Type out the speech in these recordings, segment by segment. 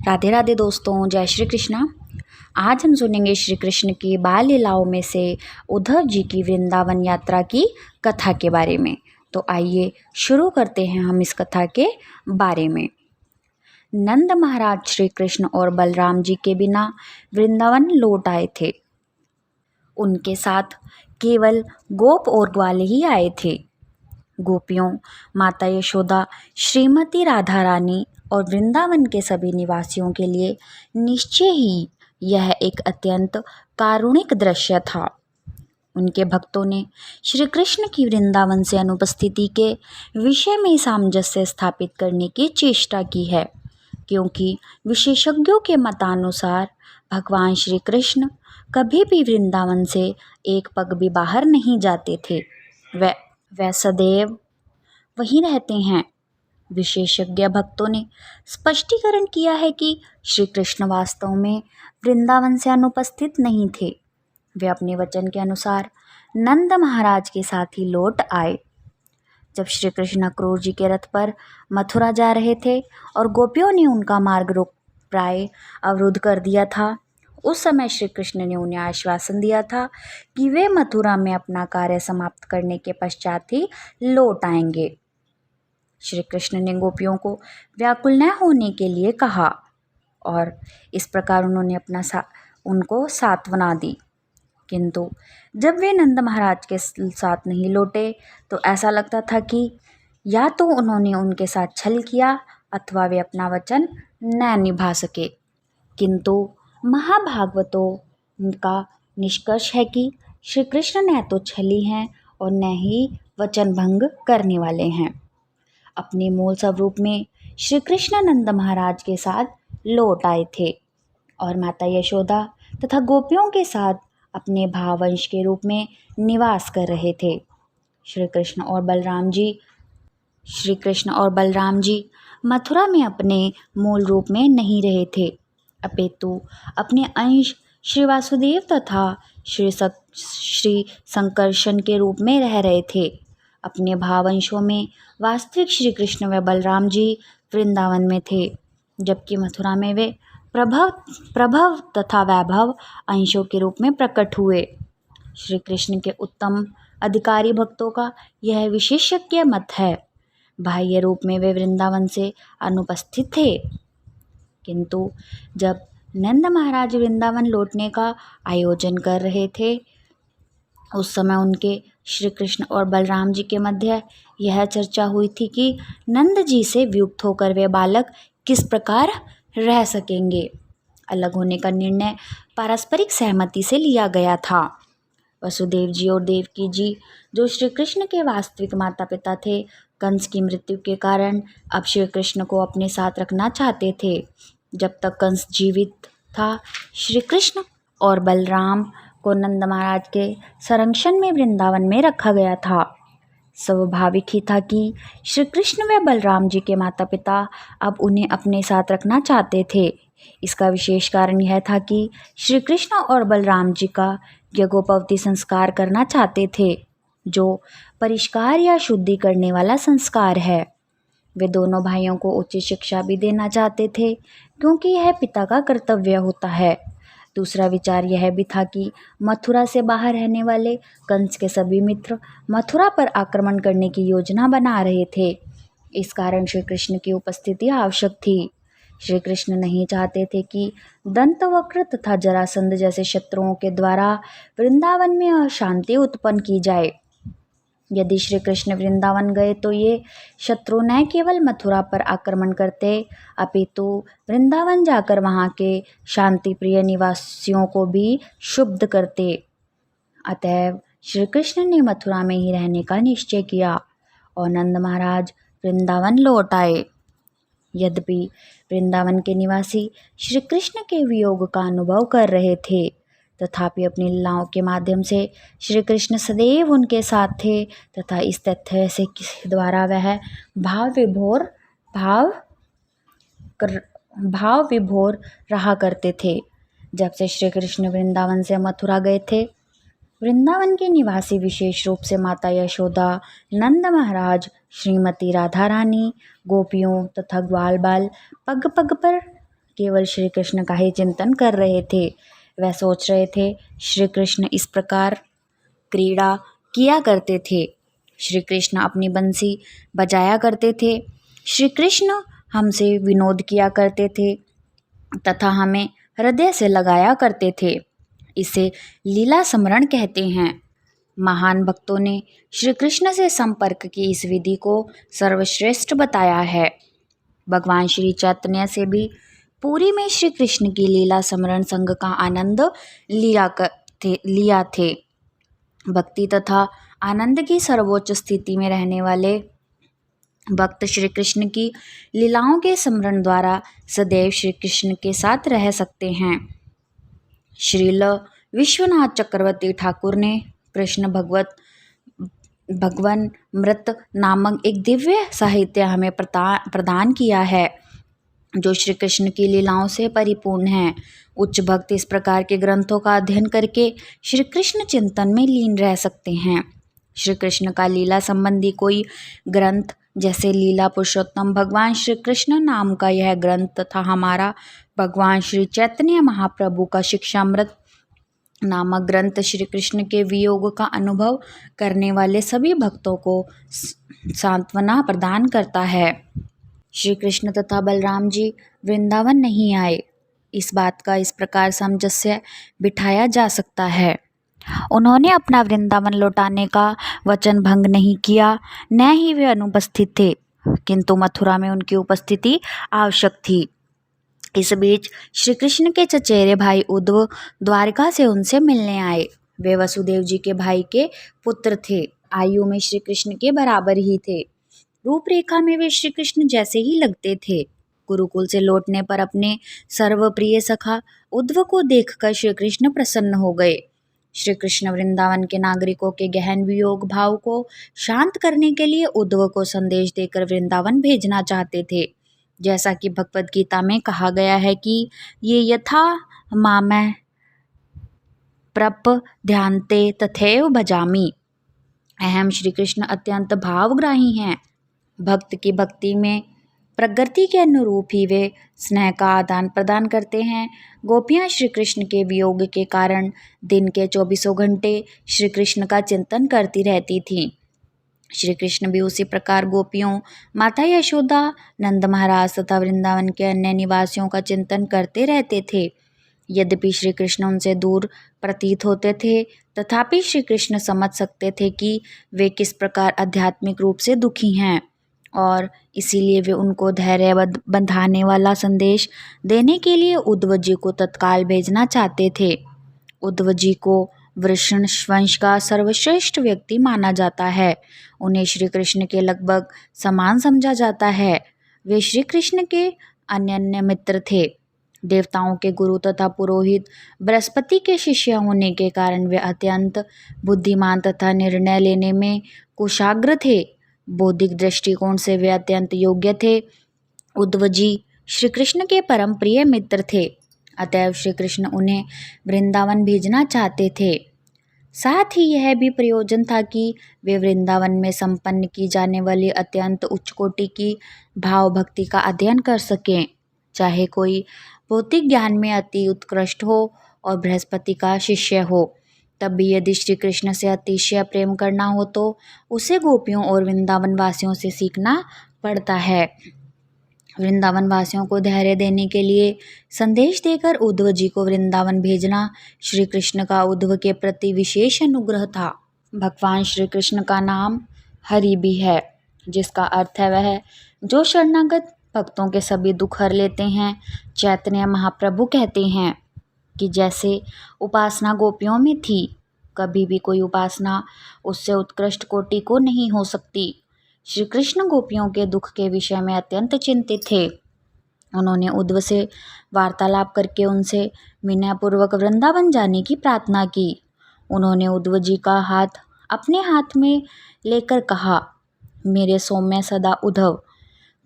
राधे राधे दोस्तों, जय श्री कृष्णा। आज हम सुनेंगे श्री कृष्ण की बाल लीलाओं में से उद्धव जी की वृंदावन यात्रा की कथा के बारे में। तो आइए शुरू करते हैं हम इस कथा के बारे में। नंद महाराज श्री कृष्ण और बलराम जी के बिना वृंदावन लौट आए थे। उनके साथ केवल गोप और ग्वाले ही आए थे। गोपियों, माता यशोदा, श्रीमती राधा रानी और वृंदावन के सभी निवासियों के लिए निश्चय ही यह एक अत्यंत कारुणिक दृश्य था। उनके भक्तों ने श्री कृष्ण की वृंदावन से अनुपस्थिति के विषय में सामंजस्य स्थापित करने की चेष्टा की है, क्योंकि विशेषज्ञों के मतानुसार भगवान श्री कृष्ण कभी भी वृंदावन से एक पग भी बाहर नहीं जाते थे। वह सदैव वहीं रहते हैं। विशेषज्ञ भक्तों ने स्पष्टीकरण किया है कि श्री कृष्ण वास्तव में वृंदावन से अनुपस्थित नहीं थे। वे अपने वचन के अनुसार नंद महाराज के साथ ही लौट आए। जब श्री कृष्ण क्रूर जी के रथ पर मथुरा जा रहे थे और गोपियों ने उनका मार्ग रोक प्राय अवरुद्ध कर दिया था, उस समय श्री कृष्ण ने उन्हें आश्वासन दिया था कि वे मथुरा में अपना कार्य समाप्त करने के पश्चात ही लौट आएंगे। श्री कृष्ण ने गोपियों को व्याकुल न होने के लिए कहा और इस प्रकार उन्होंने उनको सांत्वना दी। किंतु जब वे नंद महाराज के साथ नहीं लौटे तो ऐसा लगता था कि या तो उन्होंने उनके साथ छल किया अथवा वे अपना वचन न निभा सके। किंतु महाभागवतों का निष्कर्ष है कि श्री कृष्ण न तो छली हैं और न ही वचन भंग करने वाले हैं। अपने मूल स्वरूप में श्री कृष्ण नंद महाराज के साथ लौट आए थे और माता यशोदा तथा गोपियों के साथ अपने भावंश के रूप में निवास कर रहे थे। श्री कृष्ण और बलराम जी मथुरा में अपने मूल रूप में नहीं रहे थे, अपितु अपने अंश श्री वासुदेव तथा श्री संकर्षण के रूप में रह रहे थे। अपने भावंशों में वास्तविक श्री कृष्ण व बलराम जी वृंदावन में थे, जबकि मथुरा में वे प्रभव तथा वैभव अंशों के रूप में प्रकट हुए। श्री कृष्ण के उत्तम अधिकारी भक्तों का यह विशेषज्ञ मत है। बाह्य रूप में वे वृंदावन से अनुपस्थित थे, किंतु जब नंद महाराज वृंदावन लौटने का आयोजन कर रहे थे, उस समय उनके श्री कृष्ण और बलराम जी के मध्य यह चर्चा हुई थी कि नंद जी से वियुक्त होकर वे बालक किस प्रकार रह सकेंगे। अलग होने का निर्णय पारस्परिक सहमति से लिया गया था। वसुदेव जी और देवकी जी, जो श्री कृष्ण के वास्तविक माता पिता थे, कंस की मृत्यु के कारण अब श्री कृष्ण को अपने साथ रखना चाहते थे। जब तक कंस जीवित था, श्री कृष्ण और बलराम को नंद महाराज के संरक्षण में वृंदावन में रखा गया था। स्वाभाविक ही था कि श्री कृष्ण व बलराम जी के माता पिता अब उन्हें अपने साथ रखना चाहते थे। इसका विशेष कारण यह था कि श्री कृष्ण और बलराम जी का यज्ञोपवीत संस्कार करना चाहते थे, जो परिष्कार या शुद्धि करने वाला संस्कार है। वे दोनों भाइयों को उच्च शिक्षा भी देना चाहते थे, क्योंकि यह पिता का कर्तव्य होता है। दूसरा विचार यह भी था कि मथुरा से बाहर रहने वाले कंस के सभी मित्र मथुरा पर आक्रमण करने की योजना बना रहे थे। इस कारण श्री कृष्ण की उपस्थिति आवश्यक थी। श्री कृष्ण नहीं चाहते थे कि दंतवक्र तथा जरासंध जैसे शत्रुओं के द्वारा वृंदावन में अशांति उत्पन्न की जाए। यदि श्री कृष्ण वृंदावन गए तो ये शत्रु न केवल मथुरा पर आक्रमण करते, अपितु वृंदावन जाकर वहाँ के शांति प्रिय निवासियों को भी शुद्ध करते। अतएव श्री कृष्ण ने मथुरा में ही रहने का निश्चय किया और नंद महाराज वृंदावन लौट आए। यद्यपि वृंदावन के निवासी श्री कृष्ण के वियोग का अनुभव कर रहे थे, तथापि अपनी लीलाओं के माध्यम से श्री कृष्ण सदैव उनके साथ थे तथा इस तथ्य से द्वारा वह भाव विभोर रहा करते थे। जब से श्री कृष्ण वृंदावन से मथुरा गए थे, वृंदावन के निवासी विशेष रूप से माता यशोदा, नंद महाराज, श्रीमती राधा रानी, गोपियों तथा ग्वाल बाल पग पग पर केवल श्री कृष्ण का ही चिंतन कर रहे थे। वह सोच रहे थे, श्री कृष्ण इस प्रकार क्रीड़ा किया करते थे। श्री कृष्ण अपनी बंसी बजाया करते थे। श्री कृष्ण हमसे विनोद किया करते थे तथा हमें हृदय से लगाया करते थे। इसे लीला स्मरण कहते हैं। महान भक्तों ने श्री कृष्ण से संपर्क की इस विधि को सर्वश्रेष्ठ बताया है। भगवान श्री चैतन्य से भी पुरी में श्री कृष्ण की लीला स्मरण संग का आनंद लिया थे। भक्ति तथा आनंद की सर्वोच्च स्थिति में रहने वाले भक्त श्री कृष्ण की लीलाओं के स्मरण द्वारा सदैव श्री कृष्ण के साथ रह सकते हैं। श्रील विश्वनाथ चक्रवर्ती ठाकुर ने कृष्ण भगवन मृत नामक एक दिव्य साहित्य हमें प्रदान किया है जो श्री कृष्ण की लीलाओं से परिपूर्ण है। उच्च भक्त इस प्रकार के ग्रंथों का अध्ययन करके श्री कृष्ण चिंतन में लीन रह सकते हैं। श्री कृष्ण का लीला संबंधी कोई ग्रंथ जैसे लीला पुरुषोत्तम भगवान श्री कृष्ण नाम का यह ग्रंथ तथा हमारा भगवान श्री चैतन्य महाप्रभु का शिक्षामृत नामक ग्रंथ श्री कृष्ण के वियोग का अनुभव करने वाले सभी भक्तों को सांत्वना प्रदान करता है। श्री कृष्ण तथा बलराम जी वृंदावन नहीं आए, इस बात का इस प्रकार सामंजस्य बिठाया जा सकता है। उन्होंने अपना वृंदावन लौटाने का वचन भंग नहीं किया, न ही वे अनुपस्थित थे, किंतु मथुरा में उनकी उपस्थिति आवश्यक थी। इस बीच श्री कृष्ण के चचेरे भाई उद्धव द्वारका से उनसे मिलने आए। वे वसुदेव जी के भाई के पुत्र थे। आयु में श्री कृष्ण के बराबर ही थे। रूपरेखा में वे श्री कृष्ण जैसे ही लगते थे। गुरुकुल से लौटने पर अपने सर्वप्रिय सखा उद्धव को देखकर श्री कृष्ण प्रसन्न हो गए। श्री कृष्ण वृंदावन के नागरिकों के गहन वियोग भाव को शांत करने के लिए उद्धव को संदेश देकर वृंदावन भेजना चाहते थे। जैसा कि भगवद गीता में कहा गया है कि ये यथा मामय प्रप ध्यानते तथैव भजामि। अहम श्री कृष्ण अत्यंत भावग्राही हैं। भक्त की भक्ति में प्रकृति के अनुरूप ही वे स्नेह का आदान प्रदान करते हैं। गोपियाँ श्री कृष्ण के वियोग के कारण दिन के 24 घंटे श्री कृष्ण का चिंतन करती रहती थीं। श्री कृष्ण भी उसी प्रकार गोपियों, माता यशोदा, नंद महाराज तथा वृंदावन के अन्य निवासियों का चिंतन करते रहते थे। यद्यपि श्री कृष्ण उनसे दूर प्रतीत होते थे, तथापि श्री कृष्ण समझ सकते थे कि वे किस प्रकार आध्यात्मिक रूप से दुखी हैं और इसीलिए वे उनको धैर्य बंधाने वाला संदेश देने के लिए उद्धव जी को तत्काल भेजना चाहते थे। उद्धव जी को वृषण वंश का सर्वश्रेष्ठ व्यक्ति माना जाता है। उन्हें श्री कृष्ण के लगभग समान समझा जाता है। वे श्री कृष्ण के अनन्य मित्र थे। देवताओं के गुरु तथा पुरोहित बृहस्पति के शिष्य होने के कारण वे अत्यंत बुद्धिमान तथा निर्णय लेने में कुशाग्र थे। बौद्धिक दृष्टिकोण से वे अत्यंत योग्य थे। उद्धव जी श्री कृष्ण के परम प्रिय मित्र थे, अतएव श्री कृष्ण उन्हें वृंदावन भेजना चाहते थे। साथ ही यह भी प्रयोजन था कि वे वृंदावन में संपन्न की जाने वाली अत्यंत उच्च कोटि की भाव भक्ति का अध्ययन कर सकें। चाहे कोई भौतिक ज्ञान में अति उत्कृष्ट हो और बृहस्पति का शिष्य हो, तब भी यदि श्री कृष्ण से अतिशय प्रेम करना हो तो उसे गोपियों और वृंदावन वासियों से सीखना पड़ता है। वृंदावन वासियों को धैर्य देने के लिए संदेश देकर उद्धव जी को वृंदावन भेजना श्री कृष्ण का उद्धव के प्रति विशेष अनुग्रह था। भगवान श्री कृष्ण का नाम हरि भी है, जिसका अर्थ है वह जो शरणागत भक्तों के सभी दुख हर लेते हैं। चैतन्य महाप्रभु कहते हैं कि जैसे उपासना गोपियों में थी, कभी भी कोई उपासना उससे उत्कृष्ट कोटि को नहीं हो सकती। श्री कृष्ण गोपियों के दुख के विषय में अत्यंत चिंतित थे। उन्होंने उद्धव से वार्तालाप करके उनसे विनयपूर्वक वृंदावन जाने की प्रार्थना की। उन्होंने उद्धव जी का हाथ अपने हाथ में लेकर कहा, मेरे सौम्य सदा उद्धव,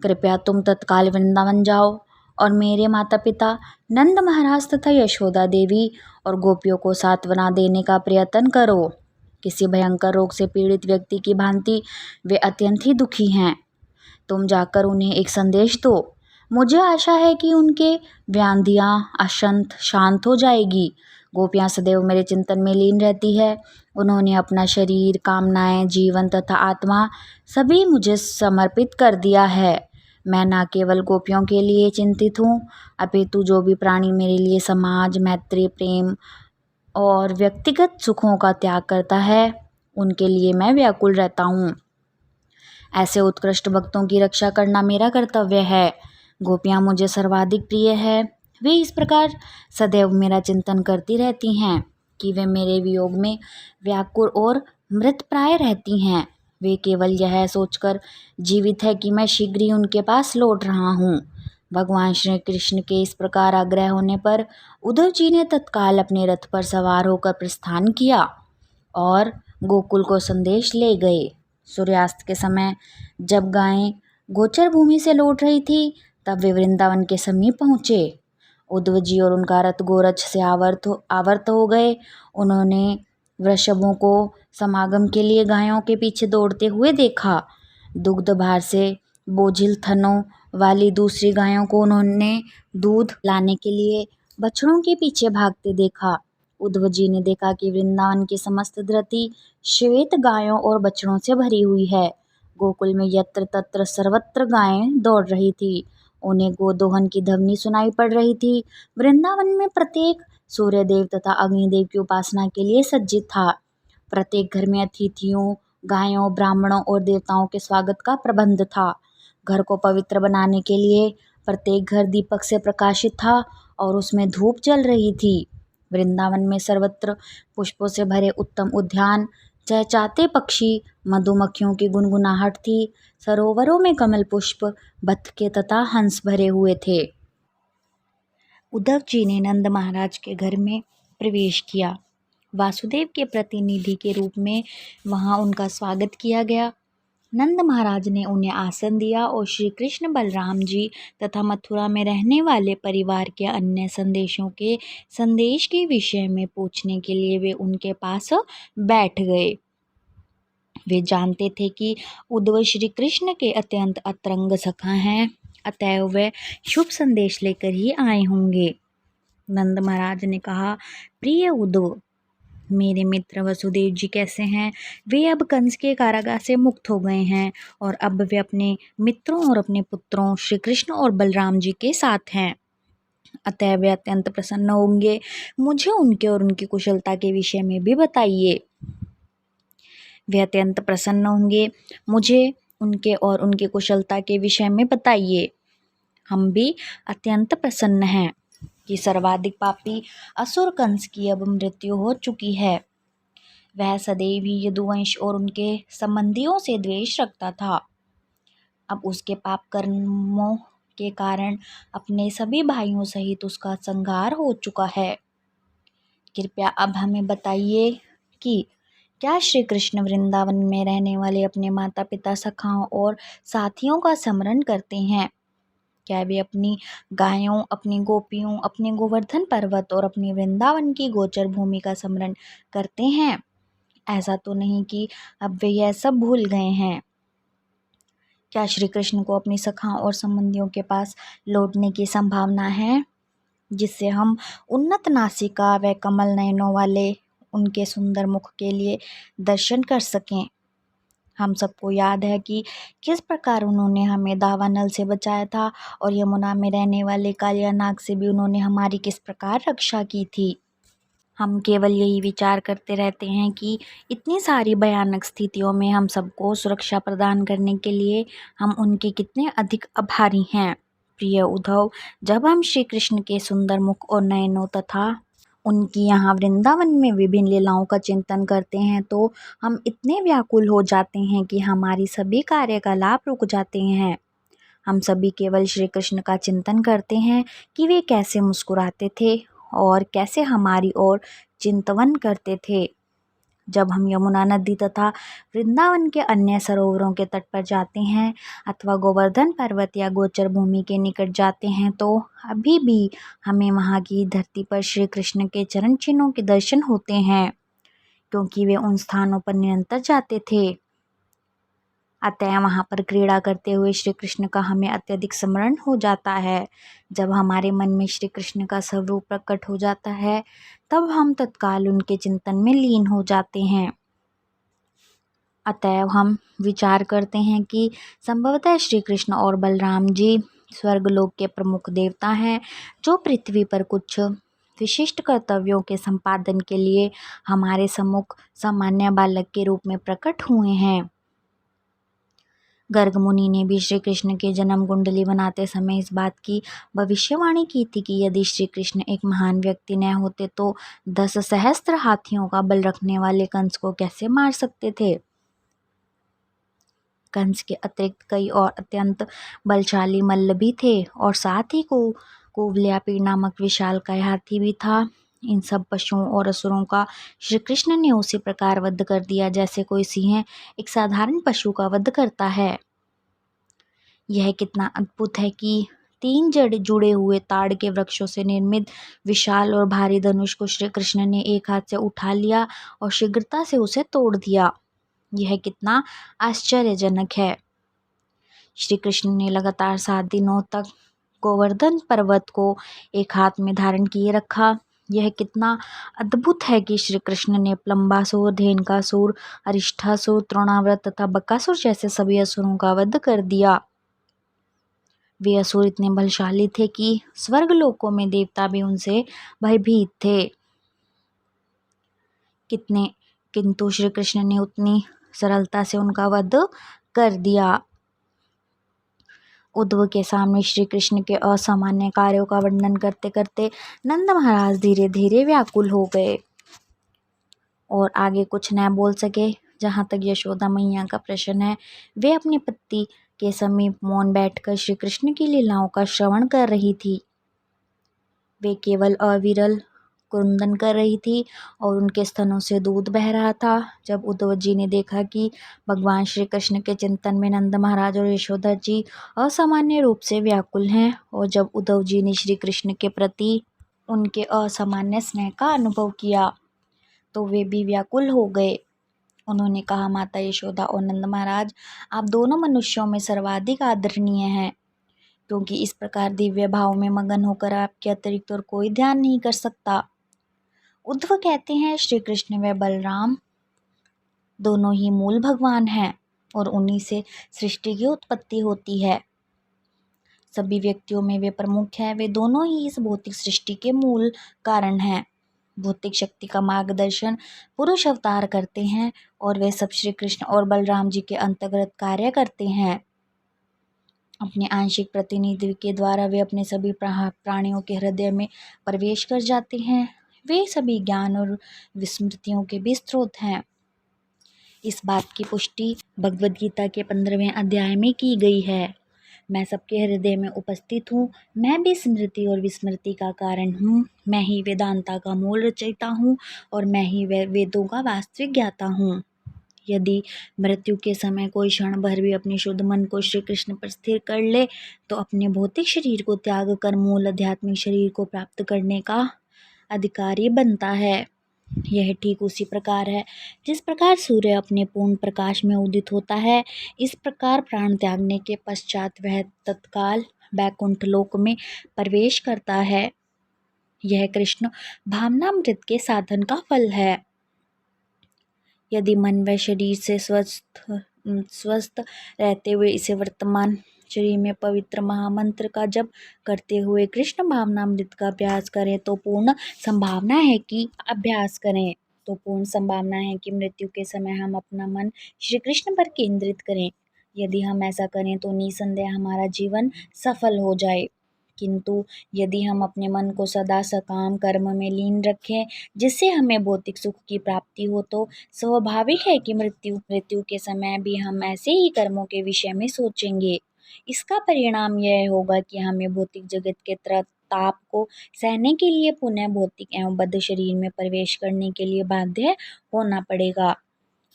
कृपया तुम तत्काल वृंदावन जाओ और मेरे माता पिता नंद महाराज तथा यशोदा देवी और गोपियों को सांत्वना देने का प्रयत्न करो। किसी भयंकर रोग से पीड़ित व्यक्ति की भांति वे अत्यंत ही दुखी हैं। तुम जाकर उन्हें एक संदेश दो। मुझे आशा है कि उनके व्याधियाँ अशांत शांत हो जाएगी। गोपियाँ सदैव मेरे चिंतन में लीन रहती है। उन्होंने अपना शरीर, कामनाएं, जीवन तथा आत्मा सभी मुझे समर्पित कर दिया है। मैं न केवल गोपियों के लिए चिंतित हूँ, अपितु जो भी प्राणी मेरे लिए समाज, मैत्री, प्रेम और व्यक्तिगत सुखों का त्याग करता है, उनके लिए मैं व्याकुल रहता हूँ। ऐसे उत्कृष्ट भक्तों की रक्षा करना मेरा कर्तव्य है। गोपियाँ मुझे सर्वाधिक प्रिय है। वे इस प्रकार सदैव मेरा चिंतन करती रहती हैं कि वे मेरे वियोग में व्याकुल और मृतप्राय रहती हैं। वे केवल यह सोचकर जीवित है कि मैं शीघ्र ही उनके पास लौट रहा हूँ। भगवान श्री कृष्ण के इस प्रकार आग्रह होने पर उद्धव जी ने तत्काल अपने रथ पर सवार होकर प्रस्थान किया और गोकुल को संदेश ले गए। सूर्यास्त के समय जब गायें गोचर भूमि से लौट रही थी, तब वे वृंदावन के समीप पहुँचे। उद्धव जी और उनका रथ गोरक्ष से आवर्त हो गए। उन्होंने वृषभों को समागम के लिए गायों के पीछे दौड़ते हुए देखा। दुग्ध भार से बोझिल थनों वाली दूसरी गायों को उन्होंने दूध लाने के लिए बछड़ों के पीछे भागते देखा। उद्धव जी ने देखा कि वृंदावन की समस्त धरती श्वेत गायों और बछड़ों से भरी हुई है। गोकुल में यत्र तत्र सर्वत्र गायें दौड़ रही थी। उन्हें गोदोहन की ध्वनि सुनाई पड़ रही थी। वृंदावन में प्रत्येक सूर्यदेव तथा अग्निदेव की उपासना के लिए सज्जित था। प्रत्येक घर में अतिथियों, गायों, ब्राह्मणों और देवताओं के स्वागत का प्रबंध था। घर को पवित्र बनाने के लिए प्रत्येक घर दीपक से प्रकाशित था और उसमें धूप जल रही थी। वृंदावन में सर्वत्र पुष्पों से भरे उत्तम उद्यान, चहचहाते पक्षी, मधुमक्खियों की गुनगुनाहट थी। सरोवरों में कमल पुष्प, बतखे तथा हंस भरे हुए थे। उद्धव जी ने नंद महाराज के घर में प्रवेश किया। वासुदेव के प्रतिनिधि के रूप में वहां उनका स्वागत किया गया। नंद महाराज ने उन्हें आसन दिया और श्री कृष्ण, बलराम जी तथा मथुरा में रहने वाले परिवार के अन्य संदेश के विषय में पूछने के लिए वे उनके पास बैठ गए। वे जानते थे कि उद्धव श्री कृष्ण के अत्यंत अतरंग सखा हैं, अतएव वे शुभ संदेश लेकर ही आए होंगे। नंद महाराज ने कहा, प्रिय उद्धव, मेरे मित्र वसुदेव जी कैसे हैं? वे अब कंस के कारागार से मुक्त हो गए हैं और अब वे अपने मित्रों और अपने पुत्रों श्री कृष्ण और बलराम जी के साथ हैं, अतः वे अत्यंत प्रसन्न होंगे। मुझे उनके और उनकी कुशलता के विषय में भी बताइए। वे अत्यंत प्रसन्न होंगे, मुझे उनके और उनकी कुशलता के विषय में बताइए। हम भी अत्यंत प्रसन्न हैं कि सर्वाधिक पापी असुर कंस की अब मृत्यु हो चुकी है। वह सदैव ही यदुवंश और उनके संबंधियों से द्वेष रखता था। अब उसके पाप कर्मों के कारण अपने सभी भाइयों सहित उसका संहार हो चुका है। कृपया अब हमें बताइए कि क्या श्री कृष्ण वृंदावन में रहने वाले अपने माता पिता, सखाओं और साथियों का स्मरण करते हैं? क्या वे अपनी गायों, अपनी गोपियों, अपने गोवर्धन पर्वत और अपनी वृंदावन की गोचर भूमि का स्मरण करते हैं? ऐसा तो नहीं कि अब वे यह सब भूल गए हैं। क्या श्री कृष्ण को अपनी सखाओं और संबंधियों के पास लौटने की संभावना है, जिससे हम उन्नत नासिका व कमल नयनों वाले उनके सुंदर मुख के लिए दर्शन कर सकें? हम सबको याद है कि किस प्रकार उन्होंने हमें दावानल से बचाया था और यमुना में रहने वाले कालिया नाग से भी उन्होंने हमारी किस प्रकार रक्षा की थी। हम केवल यही विचार करते रहते हैं कि इतनी सारी भयानक स्थितियों में हम सबको सुरक्षा प्रदान करने के लिए हम उनके कितने अधिक आभारी हैं। प्रिय उद्धव, जब हम श्री कृष्ण के सुंदर मुख और नयनों तथा उनकी यहाँ वृंदावन में विभिन्न लीलाओं का चिंतन करते हैं तो हम इतने व्याकुल हो जाते हैं कि हमारी सभी कार्यकलाप रुक जाते हैं। हम सभी केवल श्री कृष्ण का चिंतन करते हैं कि वे कैसे मुस्कुराते थे और कैसे हमारी ओर चिंतवन करते थे। जब हम यमुना नदी तथा वृंदावन के अन्य सरोवरों के तट पर जाते हैं अथवा गोवर्धन पर्वत या गोचर भूमि के निकट जाते हैं तो अभी भी हमें वहाँ की धरती पर श्री कृष्ण के चरण चिन्हों के दर्शन होते हैं, क्योंकि वे उन स्थानों पर निरंतर जाते थे। अतः वहाँ पर क्रीड़ा करते हुए श्री कृष्ण का हमें अत्यधिक स्मरण हो जाता है। जब हमारे मन में श्री कृष्ण का स्वरूप प्रकट हो जाता है तब हम तत्काल उनके चिंतन में लीन हो जाते हैं। अतएव हम विचार करते हैं कि संभवतः श्री कृष्ण और बलराम जी स्वर्गलोक के प्रमुख देवता हैं, जो पृथ्वी पर कुछ विशिष्ट कर्तव्यों के संपादन के लिए हमारे सम्मुख सामान्य बालक के रूप में प्रकट हुए हैं। गर्ग मुनि ने भी श्री कृष्ण के जन्म कुंडली बनाते समय इस बात की भविष्यवाणी की थी कि यदि श्री कृष्ण एक महान व्यक्ति न होते तो 10 सहस्त्र हाथियों का बल रखने वाले कंस को कैसे मार सकते थे। कंस के अतिरिक्त कई और अत्यंत बलशाली मल्ल भी थे और साथ ही कुवलयापीड़ नामक विशालकाय हाथी भी था। इन सब पशुओं और असुरों का श्री कृष्ण ने उसी प्रकार वध कर दिया जैसे कोई सिंह एक साधारण पशु का वध करता है। यह कितना अद्भुत है कि 3 जड़ जुड़े हुए ताड़ के वृक्षों से निर्मित विशाल और भारी धनुष को श्री कृष्ण ने एक हाथ से उठा लिया और शीघ्रता से उसे तोड़ दिया। यह कितना आश्चर्यजनक है। श्री कृष्ण ने लगातार 7 दिनों तक गोवर्धन पर्वत को एक हाथ में धारण किए रखा। यह कितना अद्भुत है कि श्री कृष्ण ने प्लम्बासुर, धेनुकासुर, अरिष्ठासुर, तृणाव्रत तथा बकासुर जैसे सभी असुरों का वध कर दिया। वे असुर इतने बलशाली थे कि स्वर्गलोकों में देवता भी उनसे भयभीत थे। किंतु श्री कृष्ण ने उतनी सरलता से उनका वध कर दिया। उद्धव के सामने श्री कृष्ण के असामान्य कार्यों का वर्णन करते करते नंद महाराज धीरे धीरे व्याकुल हो गए और आगे कुछ न बोल सके। जहाँ तक यशोदा मैया का प्रश्न है, वे अपने पति के समीप मौन बैठकर श्री कृष्ण की लीलाओं का श्रवण कर रही थी। वे केवल अविरल क्रंदन कर रही थी और उनके स्तनों से दूध बह रहा था। जब उद्धव जी ने देखा कि भगवान श्री कृष्ण के चिंतन में नंद महाराज और यशोदा जी असामान्य रूप से व्याकुल हैं और जब उद्धव जी ने श्री कृष्ण के प्रति उनके असामान्य स्नेह का अनुभव किया तो वे भी व्याकुल हो गए। उन्होंने कहा, माता यशोदा और नंद महाराज, आप दोनों मनुष्यों में सर्वाधिक आदरणीय हैं, क्योंकि इस प्रकार दिव्य भाव में मगन होकर आपके अतिरिक्त और कोई ध्यान नहीं कर सकता। उद्धव कहते हैं, श्री कृष्ण व बलराम दोनों ही मूल भगवान हैं और उन्हीं से सृष्टि की उत्पत्ति होती है। सभी व्यक्तियों में वे प्रमुख हैं। वे दोनों ही इस भौतिक सृष्टि के मूल कारण हैं। भौतिक शक्ति का मार्गदर्शन पुरुष अवतार करते हैं और वे सब श्री कृष्ण और बलराम जी के अंतर्गत कार्य करते हैं। अपने आंशिक प्रतिनिधि के द्वारा वे अपने सभी प्राणियों के हृदय में प्रवेश कर जाते हैं। वे सभी ज्ञान और विस्मृतियों के भी स्रोत हैं। इस बात की पुष्टि भगवद गीता के 15वें अध्याय में की गई है। मैं सबके हृदय में उपस्थित हूँ। मैं भी स्मृति और विस्मृति का कारण हूँ। मैं ही वेदांता का मूल रचयिता हूँ और मैं ही वेदों का वास्तविक ज्ञाता हूँ। यदि मृत्यु के समय कोई क्षण भर भी अपने शुद्ध मन को श्री कृष्ण पर स्थिर कर ले तो अपने भौतिक शरीर को त्याग कर मूल आध्यात्मिक शरीर को प्राप्त करने का अधिकारी बनता है। यह ठीक उसी प्रकार है जिस प्रकार सूर्य अपने पूर्ण प्रकाश में उदित होता है। इस प्रकार प्राण त्यागने के पश्चात वह तत्काल बैकुंठ लोक में प्रवेश करता है। यह कृष्ण भावनामृत के साधन का फल है। यदि मन व शरीर से स्वस्थ रहते हुए इसे वर्तमान शरीर में पवित्र महामंत्र का जप करते हुए कृष्ण भावनामृत का अभ्यास करें तो पूर्ण संभावना है कि मृत्यु के समय हम अपना मन श्री कृष्ण पर केंद्रित करें। यदि हम ऐसा करें तो निसंदेह हमारा जीवन सफल हो जाए। किंतु यदि हम अपने मन को सदा सकाम कर्म में लीन रखें जिससे हमें भौतिक सुख की प्राप्ति हो तो स्वाभाविक है कि मृत्यु के समय भी हम ऐसे ही कर्मों के विषय में सोचेंगे। इसका परिणाम यह होगा कि हमें भौतिक जगत के ताप को सहने के लिए पुनः भौतिक एवं बद्ध शरीर में प्रवेश करने के लिए बाध्य होना पड़ेगा।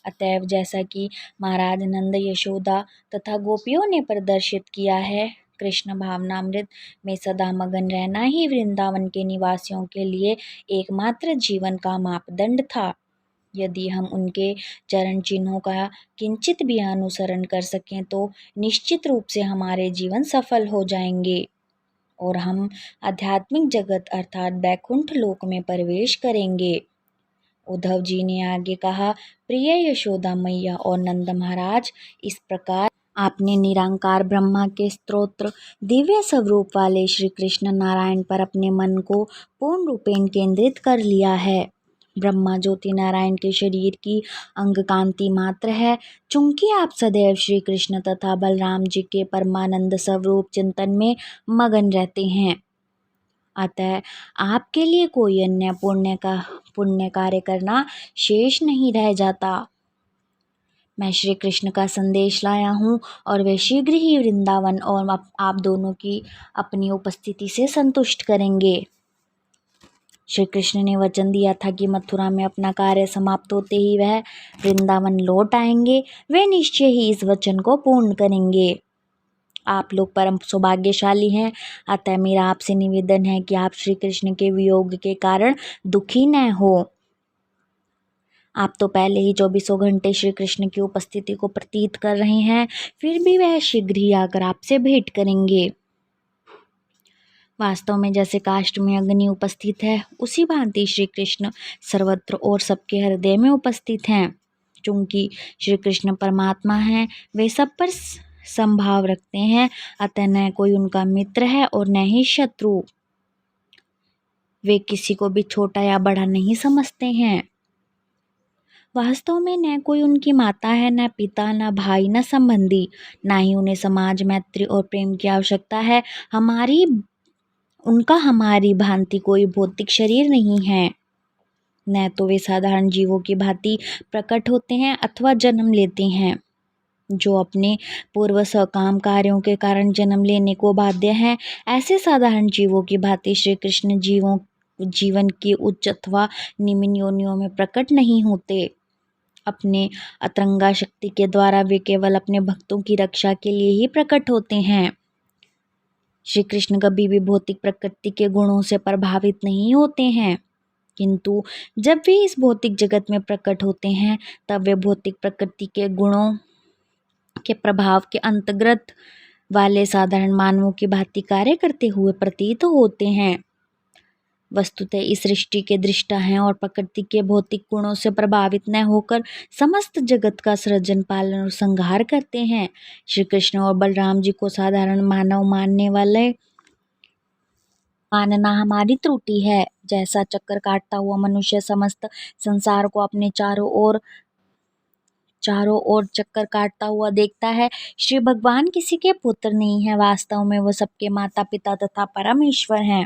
अतएव जैसा कि महाराज नंद, यशोदा तथा गोपियों ने प्रदर्शित किया है, कृष्ण भावनामृत में सदा मगन रहना ही वृंदावन के निवासियों के लिए एकमात्र जीवन का मापदंड था। यदि हम उनके चरण चिन्हों का किंचित भी अनुसरण कर सकें तो निश्चित रूप से हमारे जीवन सफल हो जाएंगे और हम आध्यात्मिक जगत अर्थात बैकुंठ लोक में प्रवेश करेंगे। उद्धव जी ने आगे कहा, प्रिय यशोदा मैया और नंद महाराज, इस प्रकार आपने निरांकार ब्रह्मा के स्तोत्र दिव्य स्वरूप वाले श्री कृष्ण नारायण पर अपने मन को पूर्ण रूपेण केंद्रित कर लिया है। ब्रह्मा ज्योति नारायण के शरीर की अंग कांति मात्र है। चूंकि आप सदैव श्री कृष्ण तथा बलराम जी के परमानंद स्वरूप चिंतन में मगन रहते हैं, अतः आपके लिए कोई अन्य पुण्य कार्य करना शेष नहीं रह जाता। मैं श्री कृष्ण का संदेश लाया हूँ और वे शीघ्र ही वृंदावन और आप दोनों की अपनी उपस्थिति से संतुष्ट करेंगे। श्री कृष्ण ने वचन दिया था कि मथुरा में अपना कार्य समाप्त होते ही वह वृंदावन लौट आएंगे। वे निश्चय ही इस वचन को पूर्ण करेंगे। आप लोग परम सौभाग्यशाली हैं, अतः मेरा आपसे निवेदन है कि आप श्री कृष्ण के वियोग के कारण दुखी न हो। आप तो पहले ही 24 घंटे श्री कृष्ण की उपस्थिति को प्रतीत कर रहे हैं, फिर भी वह शीघ्र ही आकर आपसे भेंट करेंगे। वास्तव में जैसे काष्ठ में अग्नि उपस्थित है, उसी भांति श्री कृष्ण सर्वत्र और सबके हृदय में उपस्थित हैं। चूंकि श्री कृष्ण परमात्मा हैं, वे सब पर संभाव रखते हैं, अतः न कोई उनका मित्र है और न ही शत्रु। वे किसी को भी छोटा या बड़ा नहीं समझते हैं। वास्तव में न कोई उनकी माता है, न पिता, न भाई, न संबंधी, न ही उन्हें समाज, मैत्री और प्रेम की आवश्यकता है। उनका हमारी भांति कोई भौतिक शरीर नहीं है। न तो वे साधारण जीवों की भांति प्रकट होते हैं अथवा जन्म लेते हैं, जो अपने पूर्व सकाम कार्यों के कारण जन्म लेने को बाध्य हैं। ऐसे साधारण जीवों की भांति श्री कृष्ण जीवन की उच्च अथवा निम्न योनियों में प्रकट नहीं होते। अपने अतरंगा शक्ति के द्वारा वे केवल अपने भक्तों की रक्षा के लिए ही प्रकट होते हैं। श्री कृष्ण कभी भी भौतिक प्रकृति के गुणों से प्रभावित नहीं होते हैं, किंतु जब वे इस भौतिक जगत में प्रकट होते हैं, तब वे भौतिक प्रकृति के गुणों के प्रभाव के अंतर्गत वाले साधारण मानवों की भांति कार्य करते हुए प्रतीत होते हैं। वस्तुतः इस सृष्टि के दृष्टा हैं और प्रकृति के भौतिक गुणों से प्रभावित न होकर समस्त जगत का सृजन, पालन और संहार करते हैं। श्री कृष्ण और बलराम जी को साधारण मानव मानना हमारी त्रुटि है। जैसा चक्कर काटता हुआ मनुष्य समस्त संसार को अपने चारों ओर चक्कर काटता हुआ देखता है, श्री भगवान किसी के पुत्र नहीं है। वास्तव में वो सबके माता पिता तथा परमेश्वर हैं।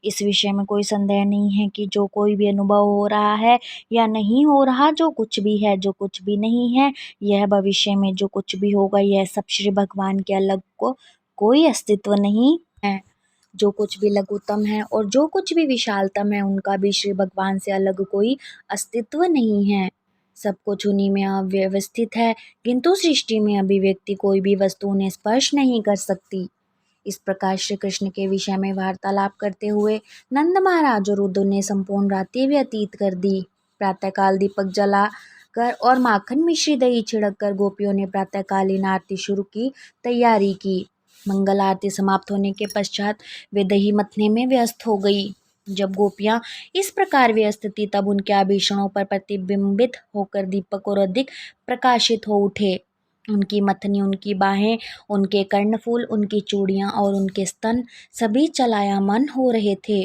इस विषय में कोई संदेह नहीं है कि जो कोई भी अनुभव हो रहा है या नहीं हो रहा, जो कुछ भी है, जो कुछ भी नहीं है, यह भविष्य में जो कुछ भी होगा, यह सब श्री भगवान के अलग को कोई अस्तित्व नहीं है। जो कुछ भी लघुतम है और जो कुछ भी विशालतम है, उनका भी श्री भगवान से अलग कोई अस्तित्व नहीं है। सब कुछ उन्हीं में अव्यवस्थित है, किंतु सृष्टि में अभिव्यक्ति कोई भी वस्तु उन्हें स्पर्श नहीं कर सकती। इस प्रकार श्री कृष्ण के विषय में वार्तालाप करते हुए नंद महाराज और उद्धव ने संपूर्ण रात्रि व्यतीत कर दी। प्रातःकाल दीपक जला कर और माखन मिश्री दही छिड़क कर गोपियों ने प्रातःकालीन आरती शुरू की तैयारी की। मंगल आरती समाप्त होने के पश्चात वे दही मथने में व्यस्त हो गई। जब गोपियां इस प्रकार व्यस्त थी, तब उनके आभूषणों पर प्रतिबिंबित होकर दीपक और अधिक प्रकाशित हो उठे। उनकी मथनी, उनकी बाहें, उनके कर्णफूल, उनकी चूड़ियां और उनके स्तन सभी चलायमान हो रहे थे।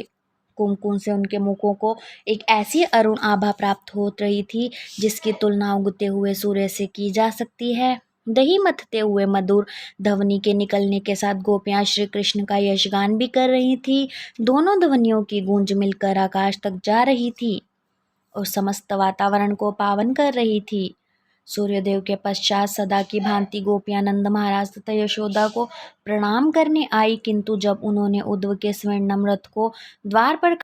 कुमकुम से उनके मुखों को एक ऐसी अरुण आभा प्राप्त हो रही थी जिसकी तुलना उगते हुए सूर्य से की जा सकती है। दही मथते हुए मधुर ध्वनि के निकलने के साथ गोपियां श्री कृष्ण का यशगान भी कर रही थी। दोनों ध्वनियों की गूंज मिलकर आकाश तक जा रही थी और समस्त वातावरण को पावन कर रही थी। सूर्यदेव के पश्चात सदा की भांति गोपियां नंद महाराज तथा यशोदा को प्रणाम करने आई, किंतु जब उन्होंने उद्धव के स्वर्णम रथ को द्वार पर